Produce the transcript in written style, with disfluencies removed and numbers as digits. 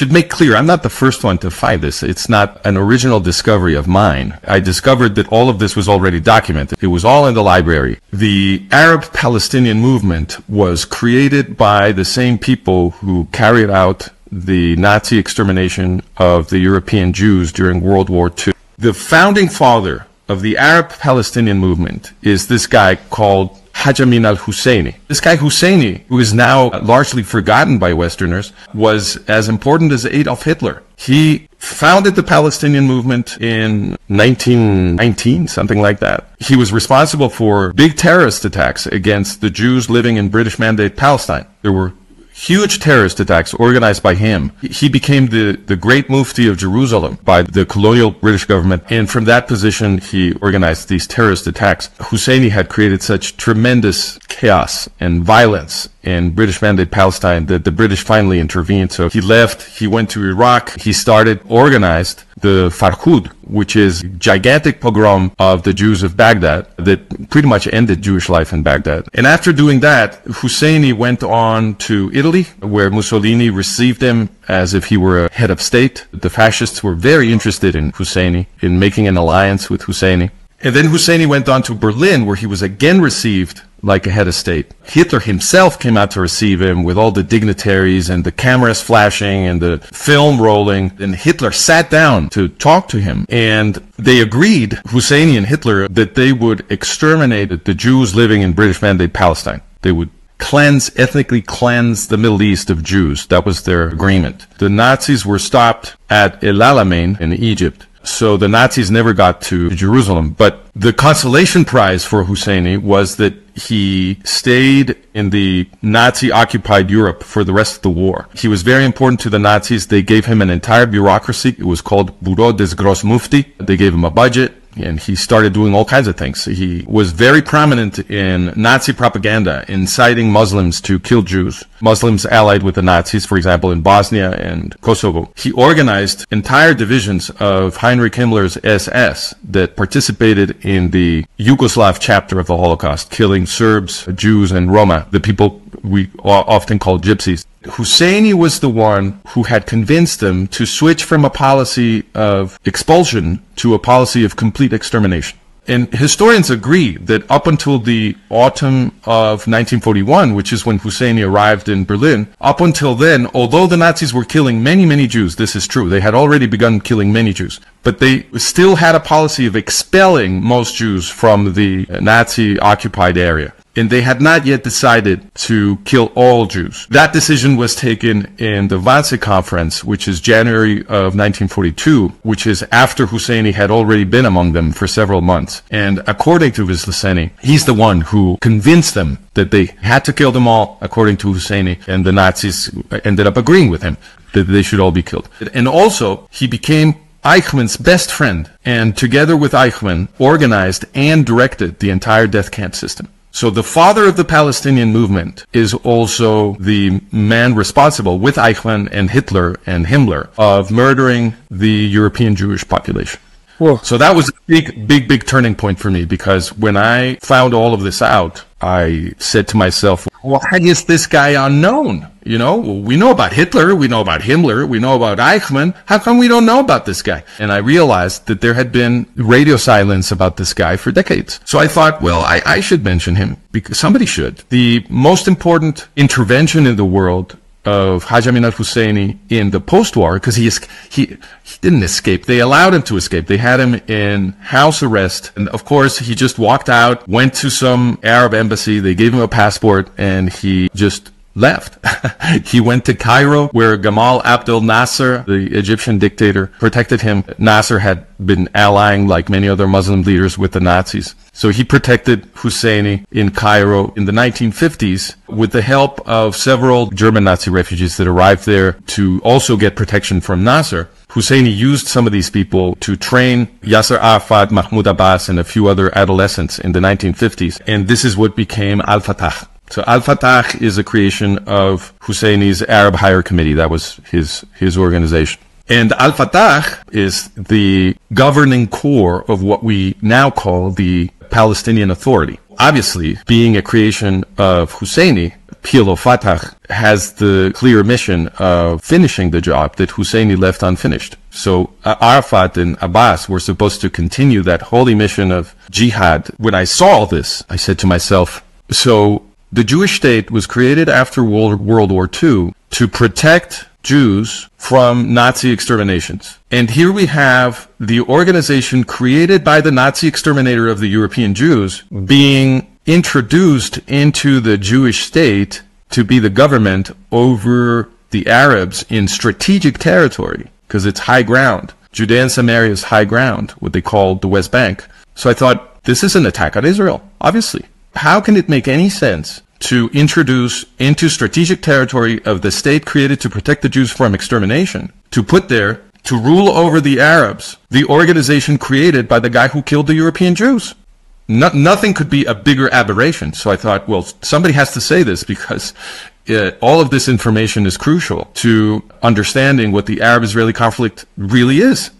should make clear, I'm not the first one to find this. It's not an original discovery of mine. I discovered that all of this was already documented. It was all in the library. The Arab-Palestinian movement was created by the same people who carried out the Nazi extermination of the European Jews during World War II. The founding father of the Arab-Palestinian movement is this guy called Amin al-Husseini. This guy Husseini, who is now largely forgotten by Westerners, was as important as Adolf Hitler. He founded the Palestinian movement in 1919, something like that. He was responsible for big terrorist attacks against the Jews living in British Mandate Palestine. There were huge terrorist attacks organized by him. He became the great Mufti of Jerusalem by the colonial British government, and from that position he organized these terrorist attacks. Husseini had created such tremendous chaos and violence in British Mandate Palestine that the British finally intervened. So he left, he went to Iraq, he organized the Farhud, which is a gigantic pogrom of the Jews of Baghdad that pretty much ended Jewish life in Baghdad. And after doing that, Husseini went on to Italy, where Mussolini received him as if he were a head of state. The fascists were very interested in Husseini, in making an alliance with Husseini. And then Husseini went on to Berlin, where he was again received like a head of state. Hitler himself came out to receive him with all the dignitaries and the cameras flashing and the film rolling. And Hitler sat down to talk to him. And they agreed, Husseini and Hitler, that they would exterminate the Jews living in British Mandate Palestine. They would ethnically cleanse the Middle East of Jews. That was their agreement. The Nazis were stopped at El Alamein in Egypt. So the Nazis never got to Jerusalem. But the consolation prize for Husseini was that he stayed in the Nazi-occupied Europe for the rest of the war. He was very important to the Nazis. They gave him an entire bureaucracy. It was called Bureau des Gros Mufti. They gave him a budget, and he started doing all kinds of things. He was very prominent in Nazi propaganda, inciting Muslims to kill Jews. Muslims allied with the Nazis, for example, in Bosnia and Kosovo. He organized entire divisions of Heinrich Himmler's SS that participated in the Yugoslav chapter of the Holocaust, killing Serbs, Jews, and Roma, the people we often call gypsies. Husseini was the one who had convinced them to switch from a policy of expulsion to a policy of complete extermination. And historians agree that up until the autumn of 1941, which is when Husseini arrived in Berlin, up until then, although the Nazis were killing many, many Jews, this is true, they had already begun killing many Jews, but they still had a policy of expelling most Jews from the Nazi-occupied area. And they had not yet decided to kill all Jews. That decision was taken in the Wannsee Conference, which is January of 1942, which is after Husseini had already been among them for several months. And according to Husseini, he's the one who convinced them that they had to kill them all, according to Husseini, and the Nazis ended up agreeing with him that they should all be killed. And also, he became Eichmann's best friend, and together with Eichmann, organized and directed the entire death camp system. So the father of the Palestinian movement is also the man responsible, with Eichmann and Hitler and Himmler, of murdering the European Jewish population. Whoa. So that was a big turning point for me, because when I found all of this out, I said to myself, why is this guy unknown? You know, we know about Hitler, we know about Himmler, we know about Eichmann. How come we don't know about this guy? And I realized that there had been radio silence about this guy for decades. So I thought, well, I should mention him, because somebody should. The most important intervention in the world of Amin al-Husseini in the post-war, because he didn't escape. They allowed him to escape. They had him in house arrest. And of course, he just walked out, went to some Arab embassy. They gave him a passport, and he just left. He went to Cairo, where Gamal Abdel Nasser, the Egyptian dictator, protected him. Nasser had been allying, like many other Muslim leaders, with the Nazis. So he protected Husseini in Cairo in the 1950s with the help of several German Nazi refugees that arrived there to also get protection from Nasser. Husseini used some of these people to train Yasser Arafat, Mahmoud Abbas, and a few other adolescents in the 1950s. And this is what became Al-Fatah. So Al-Fatah is a creation of Husseini's Arab Higher Committee. That was his organization. And Al-Fatah is the governing core of what we now call the Palestinian Authority. Obviously, being a creation of Husseini, PLO Fatah has the clear mission of finishing the job that Husseini left unfinished. So Arafat and Abbas were supposed to continue that holy mission of jihad. When I saw all this, I said to myself, so the Jewish state was created after World War II to protect Jews from Nazi exterminations. And here we have the organization created by the Nazi exterminator of the European Jews being introduced into the Jewish state to be the government over the Arabs in strategic territory, because it's high ground. Judea and Samaria is high ground, what they call the West Bank. So I thought, this is an attack on Israel, obviously. How can it make any sense to introduce into strategic territory of the state created to protect the Jews from extermination, to put there, to rule over the Arabs, the organization created by the guy who killed the European Jews? Nothing could be a bigger aberration. So I thought, well, somebody has to say this, because all of this information is crucial to understanding what the Arab-Israeli conflict really is.